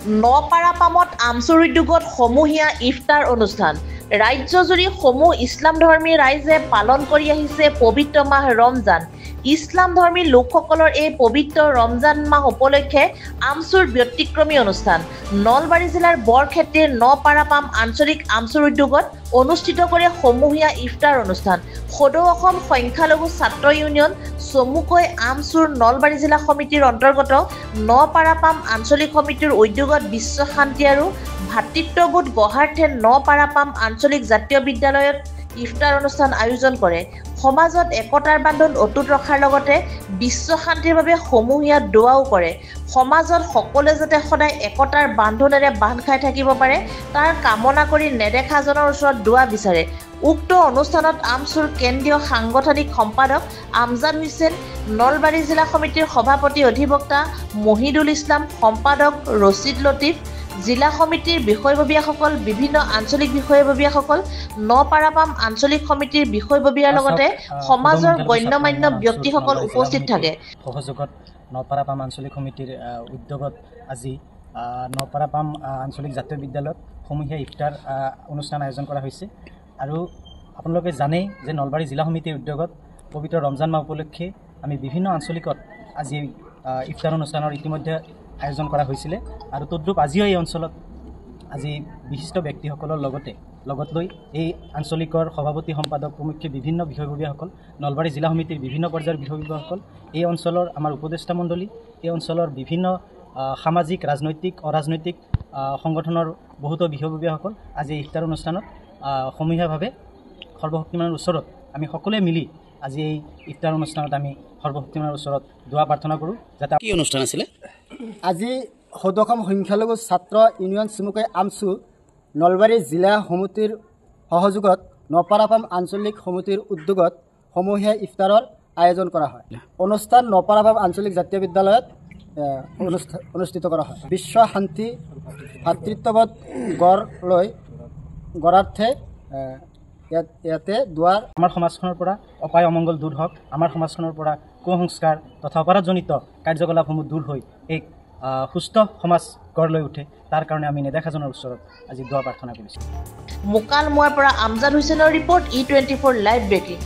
নপাৰাপামত আমচুৰ উদ্যোগত সমূহীয়া ইফতাৰ অনুষ্ঠান। ৰাজ্যজুৰি সমূহ ইছলামধৰ্মী ৰাইজে পালন কৰি আহিছে পবিত্ৰ মাহ ৰমজান। ইছলামধৰ্মী লোকসকলৰ এই পবিত্ৰ ৰমজান মাহ উপলক্ষে আমচুৰ ব্যতিক্ৰমী অনুষ্ঠান। নলবাৰী জিলাৰ বৰক্ষেত্ৰীৰ নপাৰাপাম আঞ্চলিক আমচুৰ উদ্যোগত অনুষ্ঠিত কৰে সমূহীয়া ইফতাৰ অনুষ্ঠান। সদৌ অসম সংখ্যালঘু ছাত্ৰ ইউনিয়ন চমুকৈ আমচুৰ নলবাৰী জিলা সমিতিৰ অন্তৰ্গত নপাৰাপাম আঞ্চলিক সমিতিৰ উদ্যোগত বিশ্ব শান্তি আৰু ভাতৃত্ববোধ গঢ়াৰ্থে নপাৰাপাম আঞ্চলিক জাতীয় বিদ্যালয়ত ইফতাৰ অনুষ্ঠান আয়োজন কৰে। সমাজত একতাৰ বান্ধোন অটুট ৰখাৰ লগতে বিশ্ব শান্তিৰ বাবে সমূহীয়া দোৱাও কৰে। সমাজত সকলোৱে যাতে সদায় একতাৰ বান্ধোনেৰে বান্ধ খাই থাকিব পাৰে তাৰ কামনা কৰি নেদেখাজনৰ ওচৰত দোৱা বিচাৰে। উক্ত অনুষ্ঠানত আমচুৰ কেন্দ্ৰীয় সাংগঠনিক সম্পাদক আমজাদ হুছেইন, নলবাৰী জিলা সমিতিৰ সভাপতি অধিবক্তা মহিদুল ইছলাম, সম্পাদক ৰছিদ লতিফ, জিলা সমিতিৰ বিষয়ববীয়াসকল, বিভিন্ন আঞ্চলিক বিষয়ববীয়াসকল, নপাৰাপাম আঞ্চলিক সমিতিৰ বিষয়ববীয়াৰ লগতে সমাজৰ গণ্যমান্য ব্যক্তিসকল উপস্থিত থাকে। সহযোগত নপাৰাপাম আঞ্চলিক সমিতিৰ উদ্যোগত আজি নপাৰাপাম আঞ্চলিক জাতীয় বিদ্যালয়ত সমূহীয়া ইফতাৰ অনুষ্ঠান আয়োজন কৰা হৈছে। আৰু আপোনালোকে জানেই যে নলবাৰী জিলা সমিতিৰ উদ্যোগত পবিত্ৰ ৰমজান মাহ উপলক্ষে আমি বিভিন্ন আঞ্চলিকত আজি ইফতাৰ অনুষ্ঠানৰ ইতিমধ্যে আয়োজন কৰা হৈছিলে। আৰু তদ্ৰূপ আজিও এই অঞ্চলত আজি বিশিষ্ট ব্যক্তিসকলৰ লগত লৈ এই আঞ্চলিকৰ সভাপতি সম্পাদক প্ৰমুখ্যে বিভিন্ন বিষয়ববীয়াসকল, নলবাৰী জিলা সমিতিৰ বিভিন্ন পৰ্যায়ৰ বিষয়ববীয়াসকল, এই অঞ্চলৰ আমাৰ উপদেষ্টা মণ্ডলী, এই অঞ্চলৰ বিভিন্ন সামাজিক, ৰাজনৈতিক, অৰাজনৈতিক সংগঠনৰ বহুতো বিষয়ববীয়াসকল আজি এই ইফতাৰ অনুষ্ঠানত সমূহীয়াভাৱে সৰ্বশক্তিমানৰ ওচৰত আমি সকলোৱে মিলি আজি এই ইফতাৰ অনুষ্ঠানত আমি সৰ্বশক্তিমানৰ ওচৰত দোৱা প্ৰাৰ্থনা কৰোঁ। যাতে কি অনুষ্ঠান আছিলে আজি সদৌ অসম সংখ্যালঘু ছাত্ৰ ইউনিয়ন চমুকৈ আমচু নলবাৰী জিলা সমিতিৰ সহযোগত নপাৰাপাম আঞ্চলিক সমিতিৰ উদ্যোগত সমূহীয়া ইফতাৰৰ আয়োজন কৰা হয়। অনুষ্ঠান নপাৰাপাম আঞ্চলিক জাতীয় বিদ্যালয়ত অনুষ্ঠিত কৰা হয়। বিশ্ব শান্তি ভাতৃত্ববোধ গঢ়াৰ্থে ইয়াতে দুৱাৰ আমাৰ সমাজখনৰ পৰা অপায় অমংগল দূৰ হওক, আমাৰ সমাজখনৰ পৰা কুসংস্কাৰ তথা অপৰাধজনিত কাৰ্যকলাপসমূহ দূৰ হৈ এক সুস্থ সমাজ গঢ় লৈ উঠে, তাৰ কাৰণে আমি নেদেখাজনৰ ওচৰত আজি দোৱা প্ৰাৰ্থনা কৰিছোঁ। মুকালমুৱাৰ পৰা আমজাদ হুছেইনৰ ৰিপৰ্ট, E24 লাইভ ব্ৰেকিং।